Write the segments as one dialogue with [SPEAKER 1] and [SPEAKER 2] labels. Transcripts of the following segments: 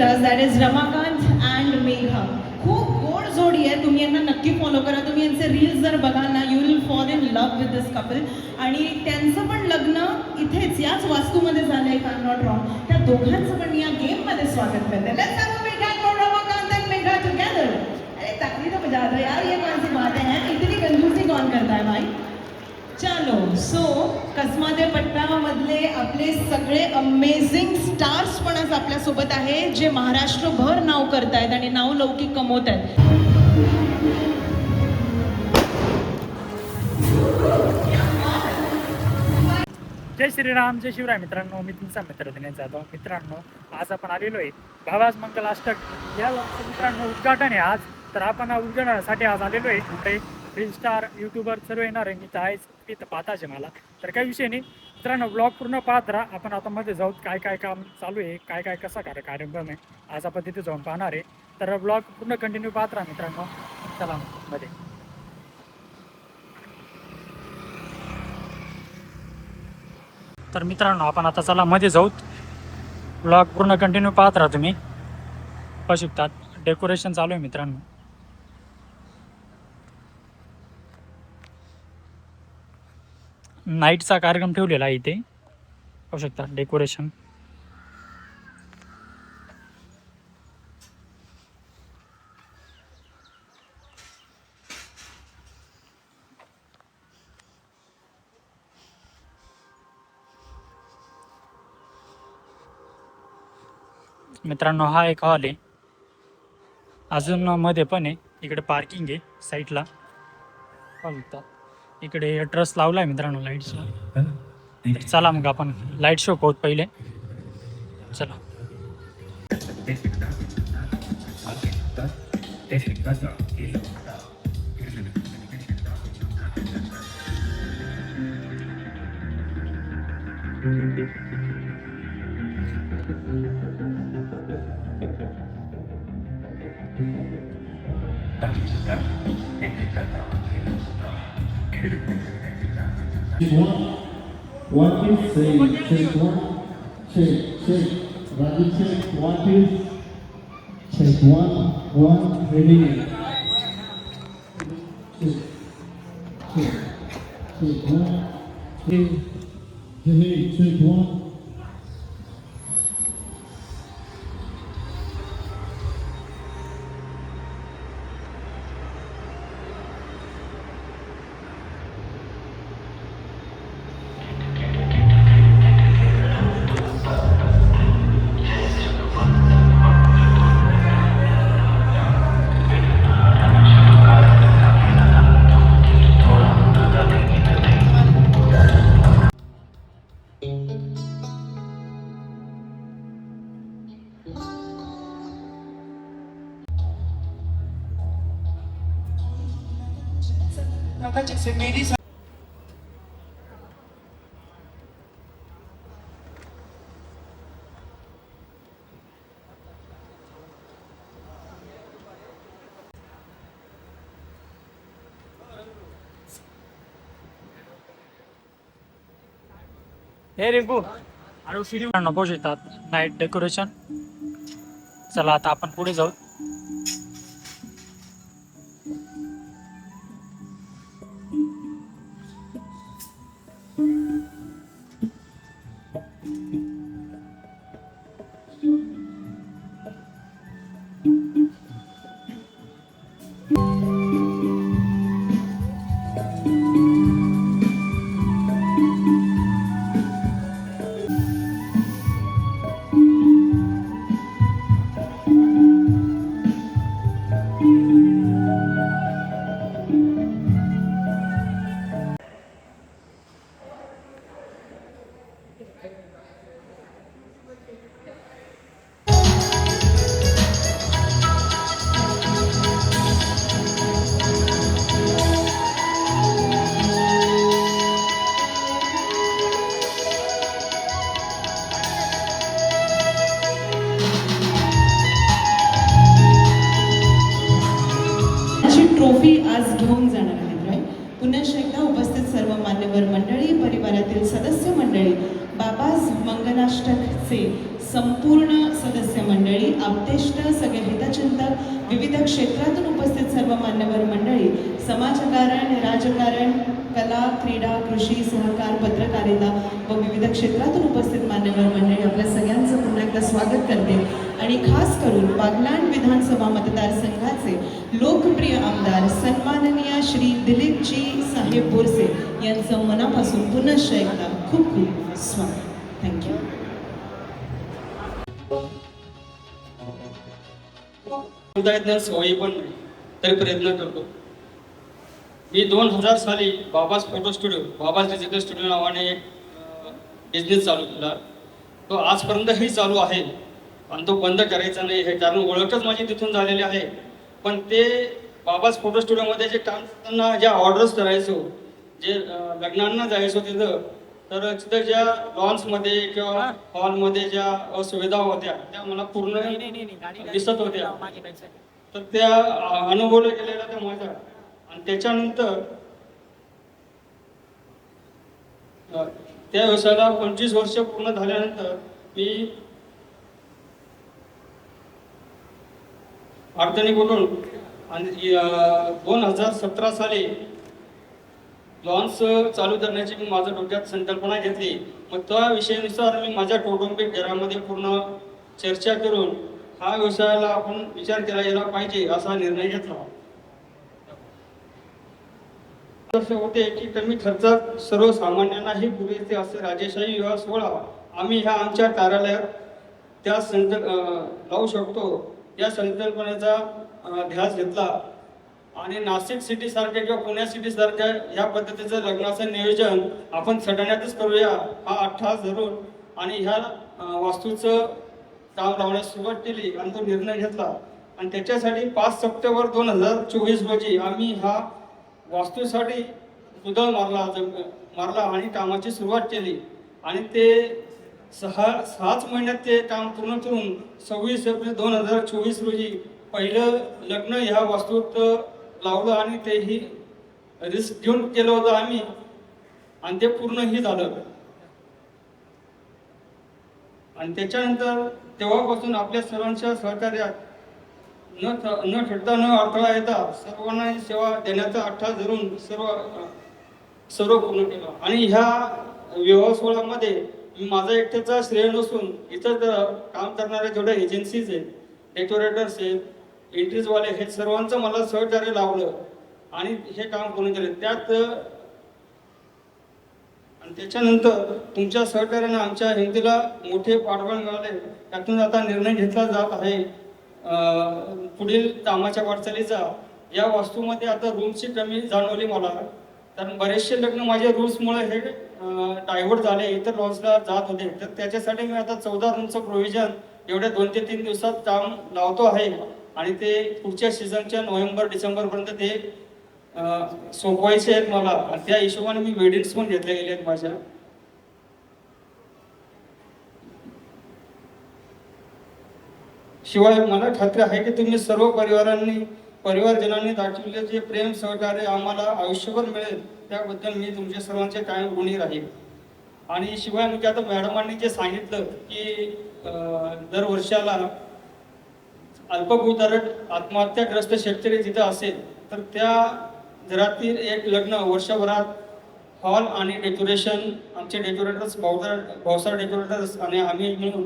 [SPEAKER 1] us, that is Ramakant and Megha. खूप गोड जोडी आहे, तुम्ही यांना नक्की फॉलो करा. तुम्ही यांचे रील्स जर बघाल ना, you will fall in love with this couple. आणि त्यांचं पण लग्न इथेच याच वास्तूमध्ये झालं आहे, if I am not wrong. त्या दोघांचं पण या गेममध्ये स्वागत करते. Let's have a big hand for Ramakant and Megha together. अरे तकलीफ तो बजा दो यार, ये कौन सी बात है, इतनी कंजूसी कौन करता है भाई. चलो सो कसमादे पट्टामधले आपले सगळे अमेझिंग स्टार्स पण आज आपल्यासोबत आहे, जे महाराष्ट्रभर नाव करतायत आणि नाव लौकिक कमवत आहेत.
[SPEAKER 2] जय श्रीराम, जय शिवराय. मित्रांनो, मी तुमचा मित्र दिनेश जाधव. मित्रांनो, आज आपण आलेलो आहे भावाज मंगलाष्टक या मित्रांनो उद्घाटन आहे आज. तर आपण उद्घाटनासाठी आज आलेलो आहे. कुठे रील स्टार यूट्यूबर सर्व येणार आहे. मी तर आहेच, तिथं पाहताचे मला. तर काही विषय नाही मित्रांनो, ब्लॉग पूर्ण पाहत राहा. आपण आता मध्ये जाऊ, काय काय काम चालू आहे, काय काय कसा कार्यक्रम आहे, आज आपण तिथे जाऊन पाहणार आहे. तर ब्लॉग पूर्ण कंटिन्यू पाहत राहा मित्रांनो. चला मध्ये. तर मित्रांनो, आपण आता चला मध्ये जाऊ. ब्लॉग पूर्ण कंटिन्यू पाहत राहा. तुम्ही पाहू शकतात डेकोरेशन चालू आहे मित्रांनो. नाईटचा कार्यक्रम ठेवलेला आहे इथे, पाहू शकता डेकोरेशन. मित्रांनो, हा एक हॉल आहे. अजून मध्ये पण आहे, इकडे पार्किंग आहे साईडला. पाहू शकता इकडे ट्रस लावला आहे मित्रांनो लाईटचा. चला मग आपण लाईट शो पाहू पहिले. चला.
[SPEAKER 3] One piece, check one, check, Ravi check, one piece, check one, ready, check one, hey, check one.
[SPEAKER 2] हे रिंकू आणि सीडी पाहू शकतात नाईट डेकोरेशन. चला आता आपण पुढे जाऊ.
[SPEAKER 1] ट्रॉफी आज घेऊन जाणार आहेत. राईट. पुन्हा एकदा उपस्थित सर्व मान्यवर मंडळी, परिवारातील सदस्य मंडळी, बाबाज मंगलाष्टकचे संपूर्ण सदस्य मंडळी, आप्तेष्ट, सगळे हितचिंतक, विविध क्षेत्रातून उपस्थित सर्व मान्यवर मंडळी, समाजकारण, राजकारण, कला, क्रीडा, कृषी, सहकार, पत्रकारिता व विविध क्षेत्रातून उपस्थित मान्यवर मंडळी आपल्या सगळ्यांचं पुन्हा एकदा स्वागत करते आणि खास करून बागलाण विधानसभा मतदारसंघाचे लोकप्रिय आमदार सन्माननीय श्री दिलीपजी साहेब बोरसे यांचं मनापासून पुनश्च एकदा खूप खूप स्वागत. थँक्यू.
[SPEAKER 4] सवयी पण नाही तरी प्रयत्न करतो. मी 2000 साली बाबाज फोटो स्टुडिओ, बाबाज डिजिटल स्टुडिओ नावाने एक बिझनेस चालू केला. तो आजपर्यंतही चालू आहे आणि तो बंद करायचा नाही हे कारण ओळखच माझी तिथून झालेली आहे. पण ते बाबाज फोटो स्टुडिओमध्ये जे काम करताना ज्या ऑर्डर्स करायचो, जे लग्नांना जायचो तिथं, तर तिथं ज्या लॉन्समध्ये किंवा हॉलमध्ये ज्या असुविधा होत्या त्या मला पूर्ण दिसत होत्या. तर त्या अनुभवल्या गेलेल्या त्या माझ्या. आणि त्याच्यानंतर त्या व्यवसायाला 25 वर्ष पूर्ण झाल्यानंतर मी अडचणीकडून आणि 2017 साली लॉन्स चालू करण्याची मी माझ्या डोक्यात संकल्पना घेतली. मग त्या विषयानुसार मी माझ्या कौटुंबिक घरामध्ये पूर्ण चर्चा करून हा व्यवसायाला आपण विचार केला गेला पाहिजे असा निर्णय घेतला. असे होते की कमी खर्चात सर्वसामान्यांनाही पुरेसे असे राजेशाही विवाह सोहळा आम्ही ह्या आमच्या कार्यालयात त्या लावू शकतो या संकल्पनेचा ध्यास घेतला. आणि नाशिक सिटी सारख्या किंवा पुण्या सिटी सारख्या ह्या पद्धतीचं लग्नाचं नियोजन आपण सटाण्यातच करूया हा अट्टाहास धरून आणि ह्या वास्तूचं काम लावण्यास सुरुवात केली आणि तो निर्णय घेतला. आणि त्याच्यासाठी 5 सप्टेंबर 2024 रोजी आम्ही हा वास्तूसाठी उदळ मारला आणि कामाची सुरुवात केली. आणि ते 6 महिन्यात ते काम पूर्ण करून 26 एप्रिल 2024 रोजी पहिलं लग्न ह्या वास्तूत लावलं आणि तेही रिस्क घेऊन केलं होतं आम्ही आणि ते पूर्णही झालं. आणि त्याच्यानंतर तेव्हापासून आपल्या सर्वांच्या सहकार्यात न ठरता न अडथळा येता सर्वांना सेवा देण्याचा अट्टाहास धरून सर्व पूर्ण केलं. आणि ह्या विवाह सोहळ्यामध्ये माझा एकट्याचा श्रेय नसून इतर काम करणाऱ्या जेवढ्या एजन्सीज आहेत, डेकोरेटर्स आहेत, एंट्रीजवाले हे सर्वांचं मला सहकार्य लावलं आणि हे काम पूर्ण केलं. त्याच्यानंतर तुमच्या सहकार्याने आमच्या हिंदीला मोठे पाठबळ मिळाले. त्यातून आता निर्णय घेतला जात आहे पुढील कामाच्या वाटचालीचा. या वास्तूमध्ये आता रूमची कमी जाणवली मला, कारण बरेचसे लग्न माझ्या रूल्समुळे हे डायव्हर्ट झाले, इतर लॉन्सला जात होते. तर त्याच्यासाठी मी आता 14 रूमचं प्रोव्हिजन एवढ्या 2 ते 3 दिवसात काम लावतो आहे आणि ते पुढच्या सीझनच्या नोव्हेंबर-डिसेंबरपर्यंत ते सोपवायचे आहेत मला. त्या हिशोबाने मी वेडिंग्स पण घेतल्या गेले आहेत माझ्या. शिवाय मला खात्री आहे की तुम्ही सर्व परिवारजनांनी दाखवलेले जे प्रेम सहकार्य आम्हाला आयुष्यभर मिळेल त्याबद्दल मी तुमच्या सर्वांचे कायम ऋणी राहील. आणि शिवाय म्हणजे आता मॅडमांनी जे सांगितलं की दर वर्षाला अल्पभूधारक आत्महत्याग्रस्त शेतकरी जिथं असेल तर त्या घरातील एक लग्न वर्षभरात हॉल आणि डेकोरेशन आमचे डेकोरेटर्स भाऊसार डेकोरेटर्स आणि आम्ही मिळून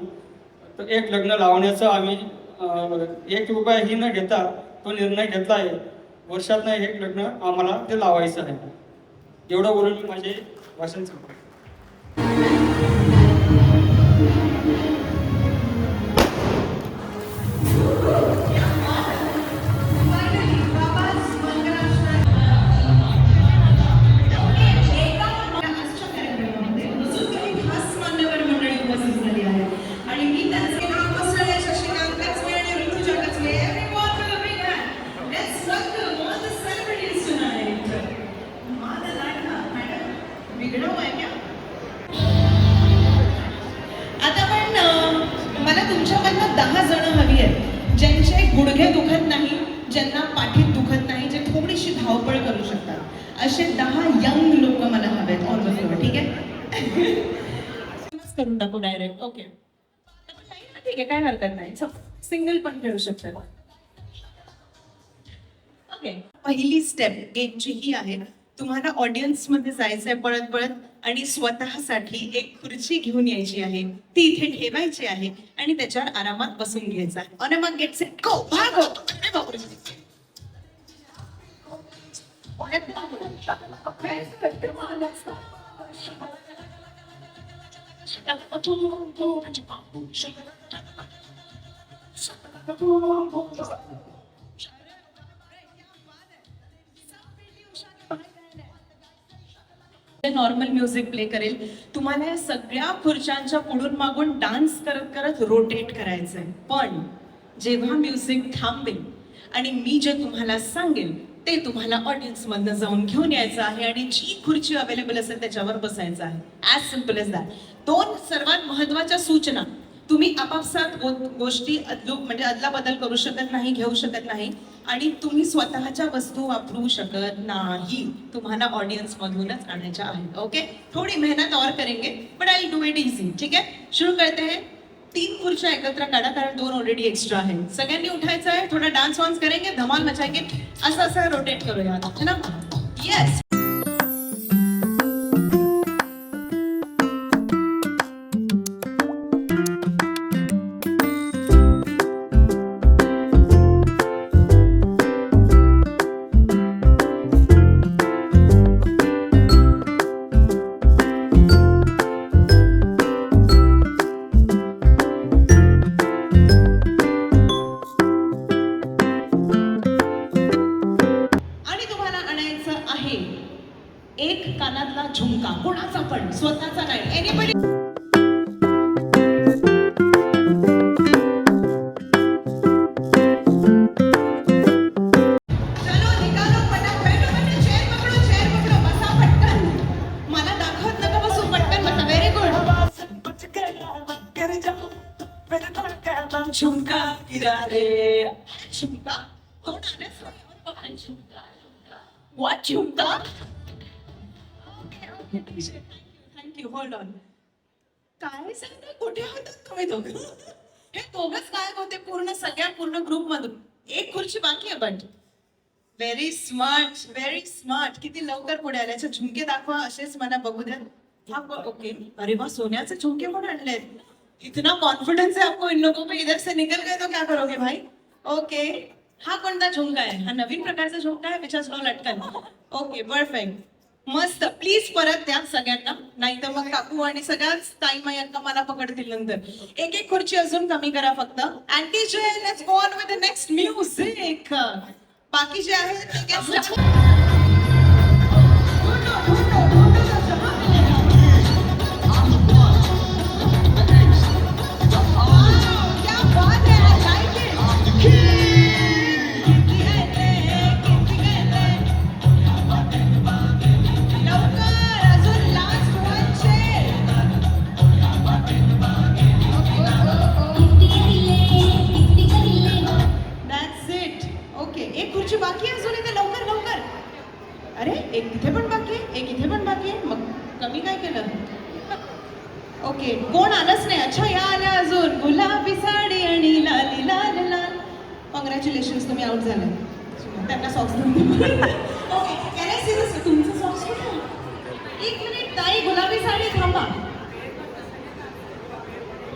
[SPEAKER 4] एक लग्न लावण्याचं आम्ही 1 रुपयाही न घेता तो निर्णय घेतला आहे. वर्षातनं एक लग्न आम्हाला ते लावायचं आहे. एवढं बोलून मी माझे भाषण संपवतो.
[SPEAKER 1] आता पण मला तुमच्याकडनं 10 जण हवी आहेत ज्यांचे गुडघे दुखत नाही, ज्यांना पाठीत दुखत नाही, जे थोडीशी धावपळ करू शकतात. असे 10 यंग लोक मला हवेत ऑन द फ्लोर. ठीक आहे, करून टाकू डायरेक्ट. ओके, ठीक आहे, काय हरकत नाही. सिंगल पण खेळू शकतात. ओके,
[SPEAKER 5] पहिली स्टेप गेमची ही आहे, तुम्हाला ऑडियन्स मध्ये जायचंय पळत पळत आणि स्वतःसाठी एक खुर्ची घेऊन यायची आहे, ती इथे ठेवायची आहे आणि त्याच्यावर आरामात बसून घ्यायचं आहे. आणि मग गेट सेट गो, भागो. अरे बापरे. नॉर्मल म्युझिक प्ले करेल. तुम्हाला या सगळ्या खुर्च्यांच्या पुढून मागून डान्स करत करत रोटेट करायचंय. पण जेव्हा म्युझिक थांबेल आणि मी जे तुम्हाला सांगेल ते तुम्हाला ऑडियन्स मधनं जाऊन घेऊन यायचं आहे आणि जी खुर्ची अवेलेबल असेल त्याच्यावर बसायचं आहे. As simple age that. 2 सर्वात महत्वाच्या सूचना. तुम्ही आपापसात गोष्टी म्हणजे अदला बदल करू शकत नाही, घेऊ शकत नाही आणि तुम्ही स्वतःच्या वस्तू वापरू शकत नाही. तुम्हाला ऑडियन्स मधूनच आणायच्या आहेत. ओके, थोडी मेहनत और करेंगे but I do it easy. ठीक है, शुरू करते हैं. 3 खुर्च्या एकत्र काढा कारण 2 ऑलरेडी एक्स्ट्रा आहे. सगळ्यांनी उठायचं आहे, थोडा डान्स वान्स करेंगे, धमाल मचाएंगे. असं असं रोटेट करूया, है ना? येस. आणि तुम्हाला आणायचं आहे एक कानातला झुमका. कोणाचा पण, स्वतःचा नाही. एनीबडी. चलो निकालो पटक. बैठो बैठो. चेअर पकडो, चेअर पकडो. बसा पटकन. मला दाखवत नका बसू, पटकन बसा. Very good. झुमका गिरा रे. झुमका कोण आले? What झुमका? थँक्यू. Hold on. काय सांगता, कुठे होतात तुम्ही दोघं? हे दोघंच काय होते पूर्ण ग्रुप मधून. एक खुर्ची बाकी आहे. But very smart, very smart. किती लवकर पुढे आल्याचे. झुमके दाखवा, असेच मला बघू द्या. ओके. अरे वा, सोन्याचे झुमके पण आणलेत. इतना कॉन्फिडेंस है आपको इन लोगों पे. इधर से निकल गए तो क्या करोगे भाई? ओके. हा कोणता झुमका आहे? हा नवीन प्रकारचा झुमका आहे विच नो लटकन. Okay, perfect. मस्त. प्लीज परत द्या सगळ्यांना, नाही तर मग काकू आणि सगळ्याच ताई मायांना मला पकडतील नंतर. एक एक खुर्ची अजून कमी करा फक्त. अँटी जे, let's go on with the next music. बाकी जे आहे ते guest- क्या बात है, I like it. लवकर, अजून last one chair. That's it. Okay, एक खुर्ची बाकी आहे अजून इथे. लवकर लवकर. अरे, एक तिथे पण बाकी आहे, एक इथे पण बाकी आहे. मग कमी काय केलं? ओके, कोण आलंच नाही. अच्छा, या आल्या अजून. गुलाबी साडी आणि लाली लाल लाल. कॉंग्रॅच्युलेशन, तुम्ही आउट झाले. त्यांना सॉक्स देऊन द्या. Okay, can I see this? तुमचं सॉक्स कुठे आहे? 1 मिनिट ताई, गुलाबी साडी थांबा.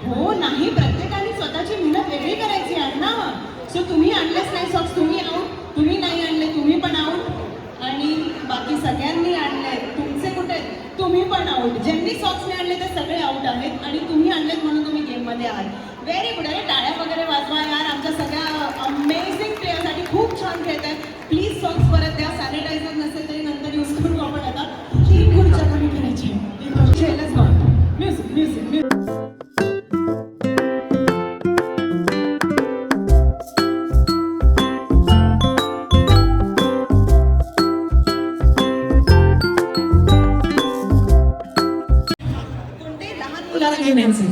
[SPEAKER 5] हो नाही, प्रत्येकाने स्वतःची मेहनत वेगळी करायची आहे ना. सो तुम्ही आणलेच नाही सॉक्स, तुम्ही आउट. तुम्ही नाही आणले, तुम्ही पण आउट. आणि बाकी सगळ्यांनी आणले, तुमचे कुठे? तुम्ही पण आउट. ज्यांनी सॉक्स नाही आणले ते सगळे आउट आहेत आणि तुम्ही आणलेत म्हणून तुम्ही गेम मध्ये आहात. Very good. अरे टाळ्या वगैरे वाजवा यार आमच्या सगळ्या अमेझिंग प्लेयरसाठी. खूप छान खेळत आहेत. प्लीज सॉक्स परत द्या. सॅनिटायझर नसेल तरी नंतर यूज करू आपण. आता 3 खुर्च्या कमी करायच्या. Music music music. कोणते लहान मुलाला घेऊन यायचे?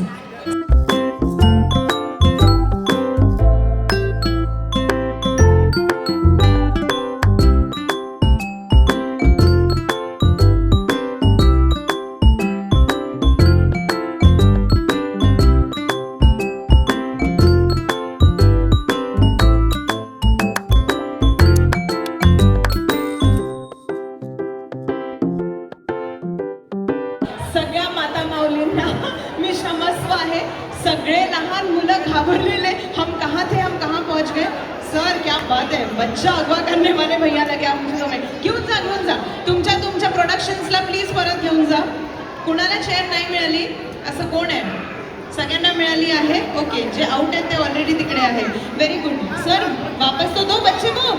[SPEAKER 1] सर क्या बात है, बच्चा अगवा करने वाले भैयाला क्या पूछतो मैं. घेऊन जा तुमच्या प्रोडक्शन्सला प्लीज परत घेऊन जा. कुणाला चेअर नाही मिळाली असं कोण आहे? सगळ्यांना मिळाली आहे. ओके, जे आउट आहेत ते ऑलरेडी तिकडे आहे. वेरी गुड सर, वापस तो दो बच्चे को.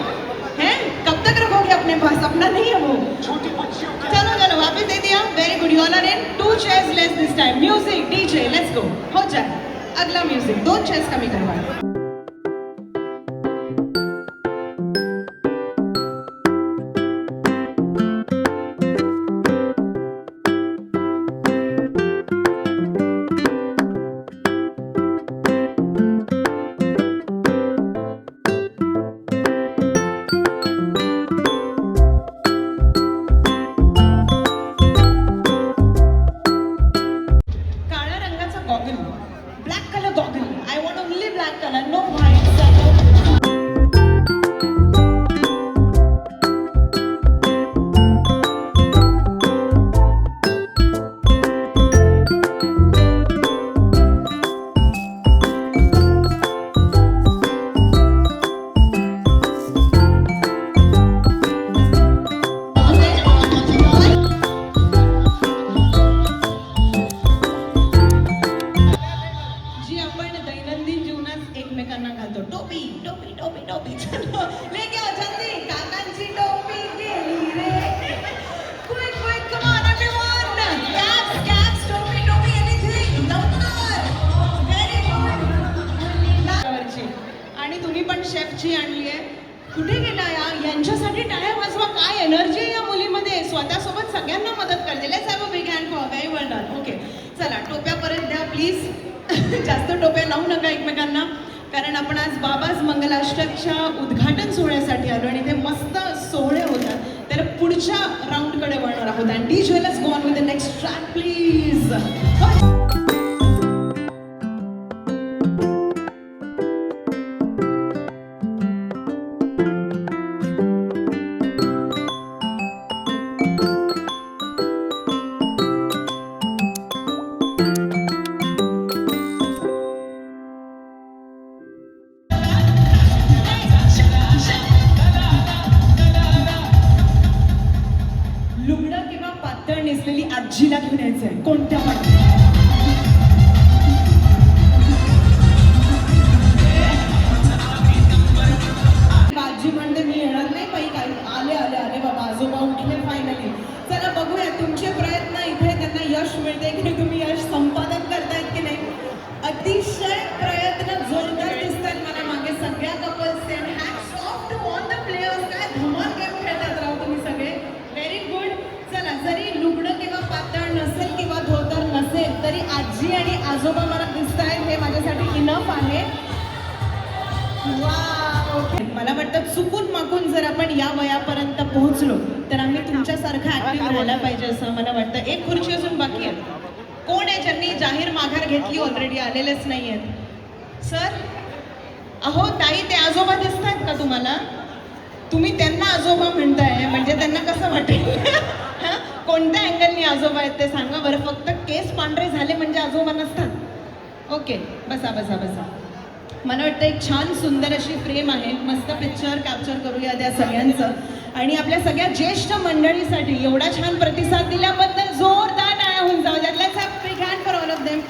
[SPEAKER 1] हैं कब तक रखोगे अपने पास? अपना नहीं है वो. चलो वापस दे दिया. Very good, you all are in. 2 chairs less this time. Music DJ let's go. हो जाए अगला म्यूजिक. 2 chairs कमी करवा. काळ्या रंगाचा goggle, black colour goggle. I want only black colour, no white. जी आपण दैनंदिन जीवनात एकमेकांना घालतो. टोपी टोपी टोपी टोपी. चलो लेके आओ जल्दी. काकांची टोपी गेली रे. Quick quick come on everyone. Caps caps टोपी टोपी एनीथिंग लवकर. Very good. आणि तुम्ही पण शेफची आणली आहे. कुठे गेला यांच्यासाठी टाळ्या वाजवा. काय एनर्जी आहे या मुलीमध्ये. स्वतःसोबत सगळ्यांना मदत करते. Let's have a big hand for very well done. Okay चला टोप्या परत द्या प्लीज. जास्त टोप्या लावू नका एकमेकांना, कारण आपण आज बाबाज मंगलाष्टकच्या उद्घाटन सोहळ्यासाठी आलो आणि ते मस्त सोहळे होतात. तर पुढच्या राऊंडकडे वळणार आहोत. आणि DJ let's go on with the next track please. लुगडं किंवा पातळ नेसलेली आजीला घेऊन यायचंय. कोणत्या पण आजी म्हणते मी येणार नाही बाई. काही आले आले आले बाबा, आजोबा उठले फायनली. चला बघूया तुमचे प्रयत्न इथे त्यांना यश मिळते की नाही, तुम्ही यश संपादन करतायत की नाही. अतिशय प्रयत्न जोरदार दिसत आहेत मला मागे सगळ्या कपल्सचे. Hats off to all the players. काय धमाल गेम खेळतात राव तुम्ही सगळे. Very good. चला जरी लुगडं किंवा पातळ नसेल किंवा धोतर नसेल तरी आजी आणि आजोबा मला दिसत आहेत, हे माझ्यासाठी इनफ आहे. ओके, मला वाटतं चुकून माकून जर आपण या वयापर्यंत पोहोचलो तर आम्ही तुमच्यासारखं ऍक्टिव्ह राहायला पाहिजे असं मला वाटतं. एक खुर्ची अजून बाकी आहे. कोण आहे ज्यांनी जाहीर माघार घेतली ऑलरेडी? आलेलेच नाही आहेत सर. अहो ताई, ते आजोबा दिसत आहेत का तुम्हाला? तुम्ही त्यांना आजोबा म्हणताय म्हणजे त्यांना कसं वाटेल? कोणत्या अँगलनी आजोबा आहेत ते सांगा बरं. फक्त केस पांढरे झाले म्हणजे आजोबा नसतात. ओके बसा बसा बसा. मला वाटतं एक छान सुंदर अशी फ्रेम आहे. मस्त पिक्चर कॅप्चर करूया त्या सगळ्यांचं. आणि आपल्या सगळ्या ज्येष्ठ मंडळीसाठी एवढा छान प्रतिसाद दिल्याबद्दल जोरदार टाळ्या होऊन जाऊ द्या. Let's have big hand for all of them.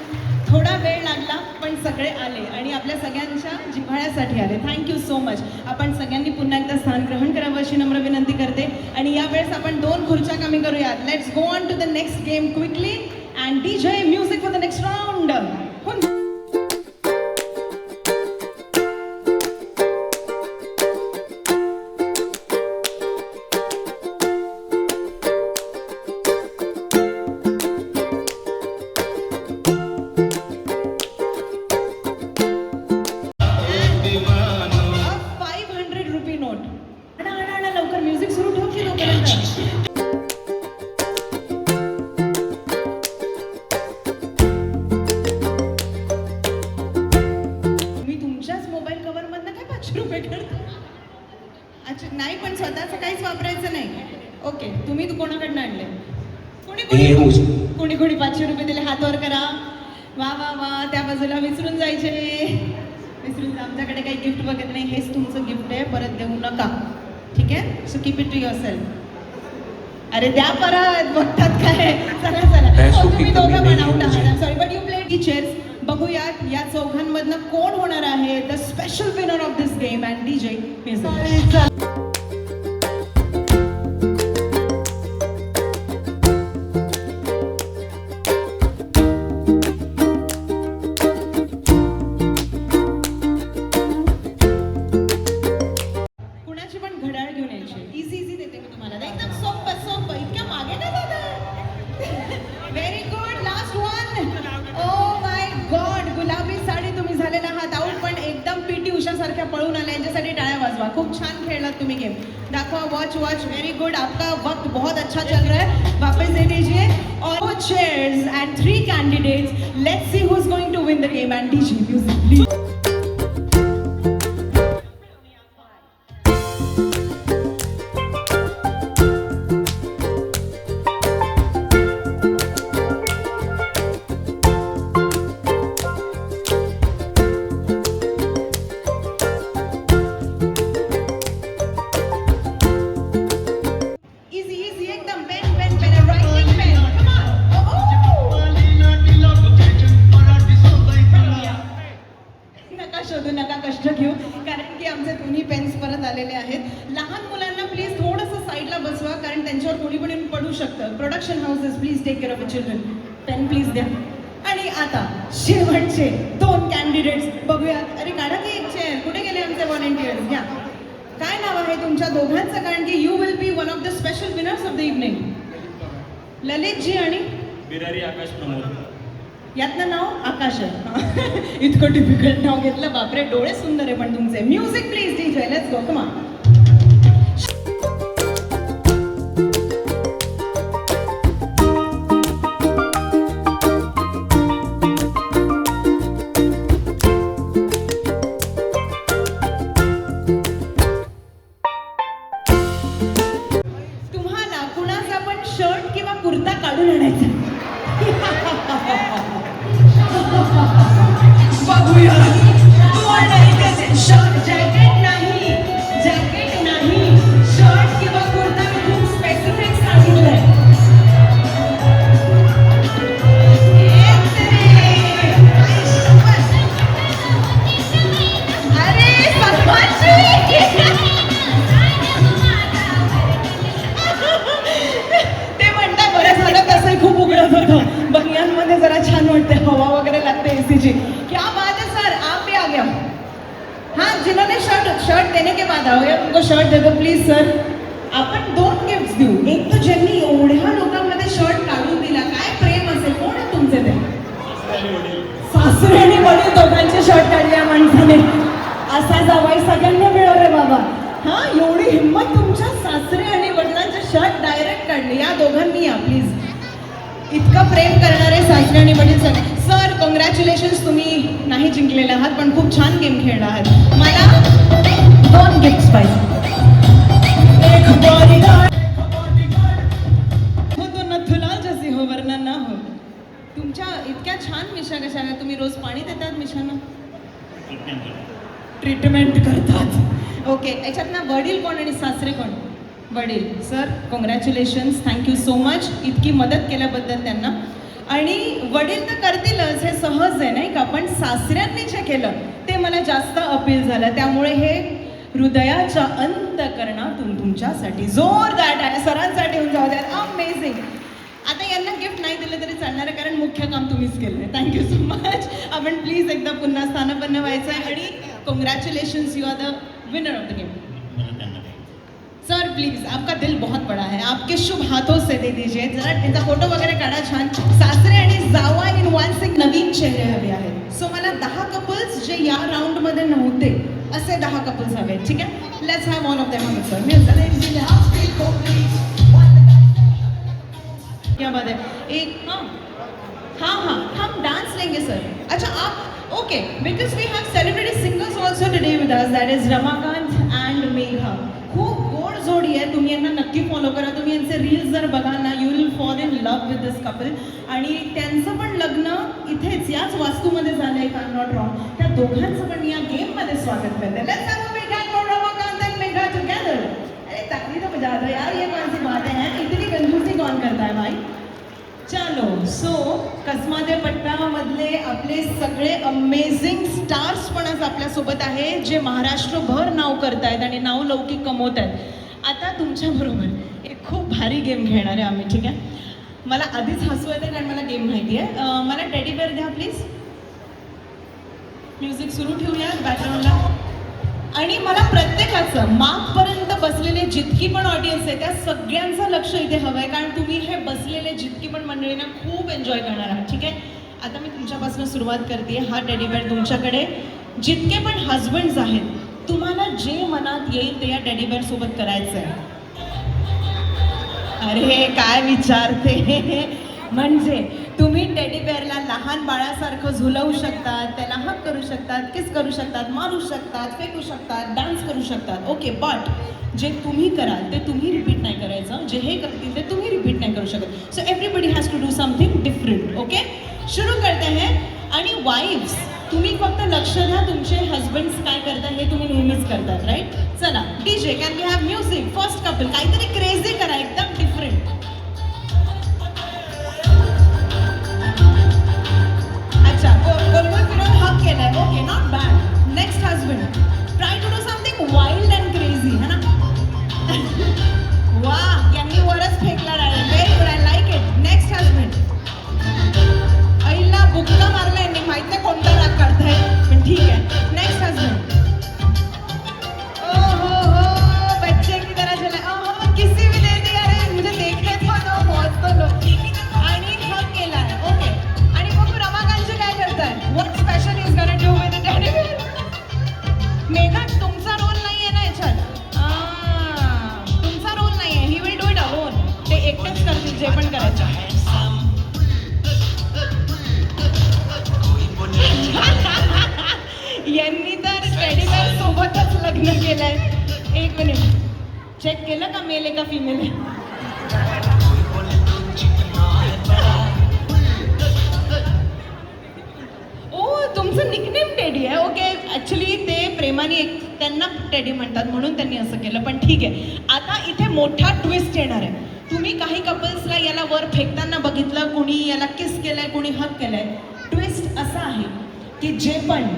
[SPEAKER 1] थोडा वेळ लागला पण सगळे आले आणि आपल्या सगळ्यांच्या जिव्हाळ्यासाठी आले. Thank you so much. आपण सगळ्यांनी पुन्हा एकदा स्थान ग्रहण करावं अशी नम्र विनंती करते. आणि यावेळेस आपण 2 खुर्च्या कमी करूयात. Let's go on to the next game quickly. And DJ music for the next round. ₹500 note. आणा लवकर म्युझिक सुरू ठेव की तोपर्यंत. मी तुमच्याच मोबाईल कव्हर मधनं काय ₹500 करतो? अच्छा नाही, पण स्वतःचं काहीच वापरायचं नाही. ओके, तुम्ही कोणाकडनं आणले? कोणी कोणी कोणी ₹500 दिले? हात वर करा. वा वा वा. त्या बाजूला विसरून जायचे. विसरून जा, आमच्याकडे काही गिफ्ट वगैरे नाही, हेच तुमचं गिफ्ट आहे, परत देऊ नका, ठीक आहे? So keep it to yourself. अरे द्या परत, बघतात काय? चला चला. हो, तुम्ही दोघं पण आउट आहात, sorry but you played the chairs. बघूयात या चौघांमधनं कोण होणार आहे the special winner of this game and DJ music. कुणाची पण घड्याळ घेऊन यायची. इझी इझी देते मी तुम्हाला, एकदम सोपं सोपं, इतक्या मागे नाही जात. Very good, last one. Oh my God, गुलाबी साडी तुम्ही झालेला आहात आऊट, पण एकदम PT उषा सारख्या पळून आल्या, यांच्यासाठी टाळ्या वाजवा. खूप छान खेळलात तुम्ही गेम. दाखवा, वॉच वॉच. व्हेरी गुड, आपका वक्त बहुत अच्छा चल रहा है, वापस दे दीजिए. और chairs and 3 candidates, let's see who is going to win the game and DJ music please. Easy, easy, एकदम pen, pen, pen, a writing pen. Come on. Oh. नका शोधू, नका कष्ट घेऊ, कारण की आमचे दोन्ही पेन्स परत आलेले आहेत. लहान मुलांना प्लीज थोडंसं साईडला बसवा, कारण त्यांच्यावर कोणी पण येऊन पडू शकतं. Production houses please take care of children. Pen please द्या. आणि आता शेवटचे 2 कॅन्डिडेट्स बघूयात. अरे काढा की एक चेअर, कुठे गेले आमचे व्हॉलेंटियर्स? घ्या. काय नाव आहे तुमच्या दोघांचं, कारण की you will be one of the special winners of the evening. ललितजी आणि
[SPEAKER 6] बिरारी आकाश प्रमोद.
[SPEAKER 1] यातनं नाव आकाश आहे. इतकं डिफिकल्ट नाव घेतलं, बापरे. डोळे सुंदर आहे पण तुमचे. Music please DJ, let's go, come on. तुम्हाला कुणाचा पण शर्ट किंवा कुर्ता काढून आणायचा. बघूया कोण आहे त्याचे. शर्ट, जॅकेट नाही, जॅकेट नाही, शर्ट किंवा कुर्ता. मी खूप स्पेसिफिक सांगितलंय. अरे सलमानजी, ते म्हणतात बरं झालं, तसंही खूप उघडत होतं. बनियांमध्ये जरा छान वाटते, हवा वगैरे लागते एसीची. क्या बात है सर, आप भी आ गया. हाँ, जिन्होंने शर्ट देने के बाद आओ, उनको शर्ट दे दो प्लीज सर. आपण 2 गिफ्ट देऊ. एक तर ज्यांनी एवढ्या लोकांमध्ये शर्ट काढून दिला, काय प्रेम असेल. कोण आहे तुमचे ते? सासरे आणि वडील दोघांचे शर्ट काढले या माणसाने. असा जावाई सगळ्यांना मिळव रे बाबा. हा, एवढी हिंमत तुमच्या सासरे आणि वडिलांचे शर्ट डायरेक्ट काढले. या दोघांनी या प्लीज. इतकं प्रेम करणारे सासरे आणि वडील सर, कॉंग्रॅच्युलेशन्स. तुम्ही नाही जिंकलेले आहात, पण खूप छान गेम खेळला आहात. मला 2 गिफ्ट्स पाहिजे. एक बॉडीगार्ड हो तो नथुलाल जैसी हो वरना ना हो. तुमच्या इतक्या छान मिशा कशाला? तुम्ही रोज पाणी देतात मिशांना? ट्रीटमेंट करतात. ओके, याच्यात ना वडील कोण आणि सासरे कोण? वडील. Sir, congratulations, thank you so much इतकी मदत केल्याबद्दल त्यांना. आणि वडील तर करतीलच, हे सहज आहे नाही का, पण सासऱ्यांनी जे केलं ते मला जास्त अपील झालं. त्यामुळे हे हृदयाच्या अंतःकरणातून तुमच्यासाठी जोरदार टाळ्या सरांसाठी होऊन जाऊ द्या. अमेझिंग. आता यांना गिफ्ट नाही दिलं तरी चालणार आहे, कारण मुख्य काम तुम्हीच केलं आहे. Thank you so much. आपण प्लीज एकदा पुन्हा स्थानापन्न व्हायचं आहे. आणि congratulations, you are the winner of the game. Sir please, आपका दिल बहुत बड़ा है, आपके शुभ हाथों से दे दीजिए. जरा त्यांचा फोटो वगैरे काढा छान. सासरे आणि जावा इन वन से नवीन चेहरे हवे आहेत. सो मला 10 कपल्स जे या राऊंडमध्ये नव्हते असे 10 कपल्स हवे. ठीक आहे, let's have all of them on the floor. क्या बात है. एक हाँ हम डांस लेंगे सर. अच्छा आप okay, because we have celebrity singers also today with us, that is Ramakant and Megha. खूप गोड जोडी आहे, तुम्ही यांना नक्की फॉलो करा. तुम्ही यांचे रील्स जर बघाल ना, you will fall in love with this couple. आणि त्यांचं पण लग्न इथेच याच वास्तूमध्ये झालंय, if I am not wrong. त्या दोघांचं पण या गेममध्ये स्वागत करते. Let's have a big hand for Ramakant and Megha together. अरे ताकली तो बजा दो यार, ये कौन सी बात है, इतनी कंजूसी कौन करता है भाई. चलो, सो कसमादे पट्टामधले आपले सगळे अमेझिंग स्टार्स पण आज आपल्यासोबत आहे, जे महाराष्ट्रभर नाव करतायत आणि नाव लौकिक कमवत आहेत. आता तुमच्याबरोबर एक खूप भारी गेम घेणार आहे आम्ही, ठीक आहे. मला आधीच हसू येतं कारण मला गेम माहिती आहे. मला टेडी बेअर द्या प्लीज. म्युझिक सुरू ठेवूया बॅकग्राऊंडला. आणि मला प्रत्येकाचं मागपर्यंत बसलेले जितकी पण ऑडियन्स आहे त्या सगळ्यांचं लक्ष इथे हवं आहे, कारण तुम्ही हे बसलेले जितकी पण मंडळींना खूप एन्जॉय करणार आहात, ठीक आहे. आता मी तुमच्यापासून सुरुवात करते. हा टेडी बेअर तुमच्याकडे. जितके पण हजबंड्स आहेत, तुम्हाला जे मनात येईल ते या टेडी बेअर सोबत करायचं आहे. अरे काय विचारते. म्हणजे तुम्ही टेडी बेअरला लहान बाळासारखं झुलवू शकतात, त्याला हक करू शकतात, किस करू शकतात, मारू शकतात, फेकू शकतात, डान्स करू शकतात. ओके, बट जे तुम्ही कराल ते तुम्ही रिपीट नाही करायचं, जे हे करतील ते तुम्ही रिपीट नाही करू शकत. So everybody has to do something different. Okay, सुरू करते हैं. आणि वाईफ्स, तुम्ही फक्त लक्ष द्या, तुमचे हजबंड्स काय करतात हे तुम्ही नेहमीच करतात, राईट. चला DJ, can we have music. First couple काहीतरी क्रेझी करा, एकदम डिफरंट. अच्छा, गोल गोल फिरून हक केलाय. Okay, not bad. Next husband, try to do something wild and crazy, है ना. वा, यांनी वरच फेकला direct. Very good, I like it. Next husband, आईला बुक्का मारला यांनी, माहित नाही कोणता राग काढताय, पण ठीक आहे. नेक्स्ट हजबंड, ओ हो बच्चे की तरह चला. ओहो, किसी भी दे दी. अरे मुझे देखने को दो, बहुत तो लो. आणि हक केलाय. ओके, आणि मग रमाकांतचे काय करताय. What special is gonna do with the teddy bear. Megha, तुमचा रोल नाहीये ना याच्यात. तुमचा रोल नाहीये. He will do it alone. ते एकटेच करतील जे पण करायचं. यांनी तर टेडी बेअर सोबतच लग्न केलंय. एक मिनिट, चेक केलं का मेल आहे का फिमेल आहे. ओ, तुमचं निकनेम टेडी आहे. ओके, ॲक्च्युली ते प्रेमाने त्यांना टेडी म्हणतात म्हणून त्यांनी असं केलं, पण ठीक आहे. आता इथे मोठा ट्विस्ट येणार आहे. तुम्ही काही कपल्सला याला वर फेकताना बघितलं, कोणी याला किस केलंय, कोणी हक केलंय. ट्विस्ट असा आहे की जे पण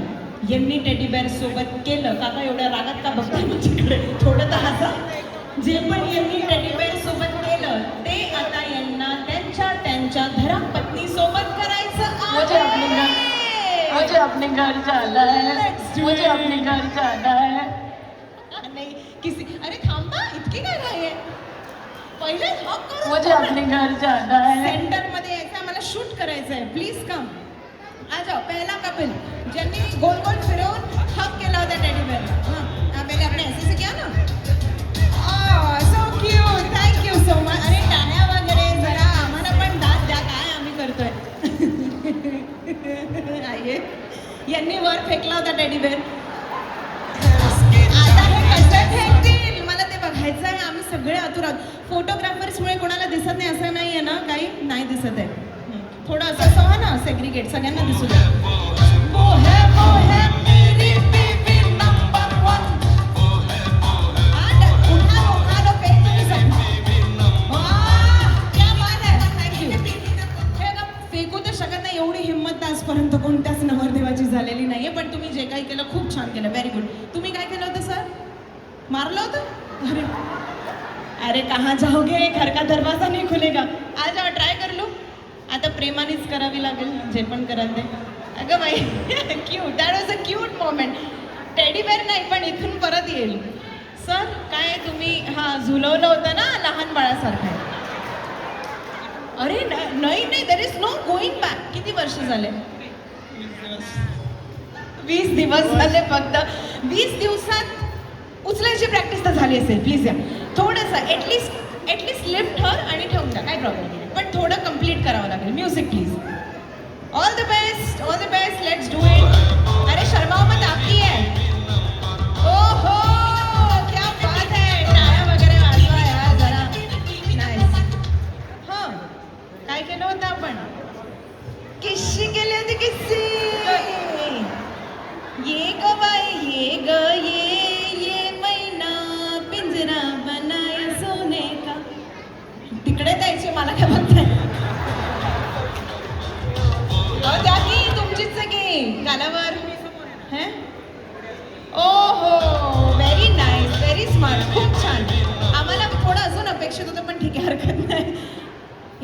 [SPEAKER 1] यांनी टेडी बेअर सोबत केलं, काका एवढ्या रागात का बघताय माझ्याकडे, थोडं तर हसा. जे पण यांनी टेडी बेअर सोबत केलं ते आता यांना त्यांच्या धर्मपत्नी सोबत करायचं
[SPEAKER 7] मुझे अपने घर जाना है. मुझे अपने घर जाना है.
[SPEAKER 1] नाही किसी. अरे थांबा, इतकी काय घाई आहे. पहिले हक करू.
[SPEAKER 7] मुझे अपने घर जाना है.
[SPEAKER 1] सेंटर मध्ये यायचं, मला शूट करायचं आहे. Please come. आ जाओ. पहला कपिल ज्यांनी गोल गोल फिरवून हक केला होता टेडी बेअरला. हां, पहिले आपण ऐसे से किया ना. So cute, thank you so much. अरे टाळ्या वगैरे जरा आम्हाला पण दाद द्या, काय आम्ही करतोय. आहे यांनी वर फेकला होता टेडी बेअर. आता हे कसं फेकतील मला ते बघायचं आहे. आम्ही सगळे आतुर आहोत. फोटोग्राफर्समुळे कोणाला दिसत नाही असं नाही आहे ना, काही नाही दिसत आहे. थोडं असं व्हा ना, सेग्रिगेट, सगळ्यांना दिसू द्या. मेरी बेबी नंबर 1. उठा लो, फेक तुम्ही सब. क्या बात है, थँक्यू. हे बघा, फेकू तर शकत नाही, एवढी हिंमत आजपर्यंत कोणत्याच नवरदेवाची झालेली नाहीये. पण तुम्ही जे काही केलं खूप छान केलं. Very good. तुम्ही काय केलं होतं सर. मारलं होतं. अरे कहाँ जाओगे, घर का दरवाजा नहीं खुलेगा. आ जाओ, ट्राय कर लो. आता प्रेमानेच करावी लागेल जे पण कराल ते. अगं बाई, cute. That was a cute moment. Teddy bear नाही, पण इथून परत येईल. सर काय तुम्ही झुलवलं होतं ना लहान बाळासारखं. अरे नाही, there is no going back. किती वर्ष झाले. 20 दिवस झाले फक्त. 20 दिवसात उचलायची प्रॅक्टिस तर झाली असेल. प्लीज या थोडंसं ॲटलिस्ट लिफ्ट हर आणि ठेवून द्या, काय प्रॉब्लेम नाही. पण थोडं कम्प्लीट करावं लागेल. Music please. All the best, let's do it. अरे शर्माओ मत, आपकी है. ओहो, क्या बात है.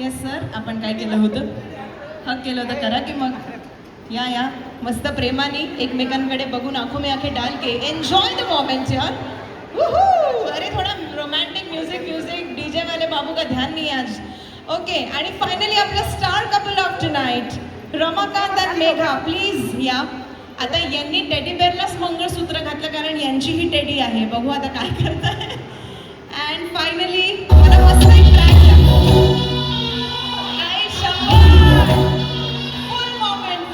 [SPEAKER 1] येस सर, आपण काय केलं होतं? हक केलं होतं, करा की मग. या मस्त प्रेमाने एकमेकांकडे बघून आंखों में आंखें डाल के एन्जॉय द मोमेंट यार. अरे थोडा रोमॅन्टिक म्युझिक डीजे वाले बाबू का ध्यान नाही आज. ओके, आणि फायनली आपलं star couple of tonight Ramakant आणि मेघा, प्लीज या. आता यांनी टेडी बेअरलाच मंगळसूत्र घातलं कारण यांची ही टेडी आहे. बघू आता काय करताय. अँड फायनली मला मस्त एक ट्रॅक फुल मोमेंट.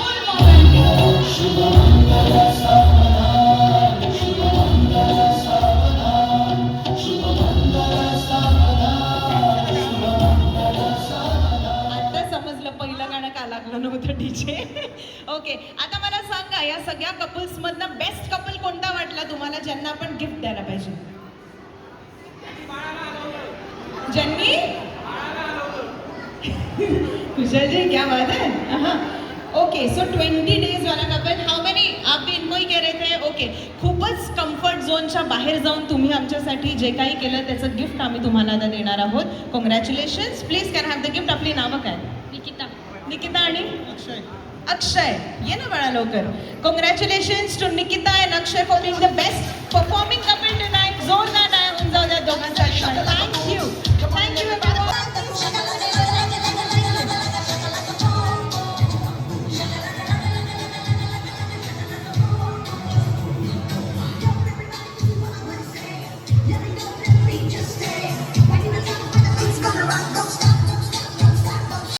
[SPEAKER 1] आता समजलं पहिलं गाणं का लागलं नव्हतं डीजे. ओके, आता मला सांगा या सगळ्या कपल्स मधनं बेस्ट कपल कोणता वाटला तुम्हाला, ज्यांना आपण गिफ्ट द्यायला पाहिजे? ज्यांनी कुशल क्या बात है. ओके, सो 20 डेज वाला कपल. हाउ मेनी आप भी इनको ही कह रहे थे. ओके, खूपच कम्फर्ट झोनच्या बाहेर जाऊन तुम्ही आमच्यासाठी जे काही केलं त्याचं गिफ्ट आम्ही तुम्हाला आता देणार आहोत. Congratulations. Please can have the gift. आपली नावं काय? निकिता आणि अक्षय. ये ना बाळा लवकर. Congratulations to Nikita and Akshay for being the best performing couple tonight. जोरदार टाळ्या होऊन जाऊ द्या दोघांसाठी. थँक्यू.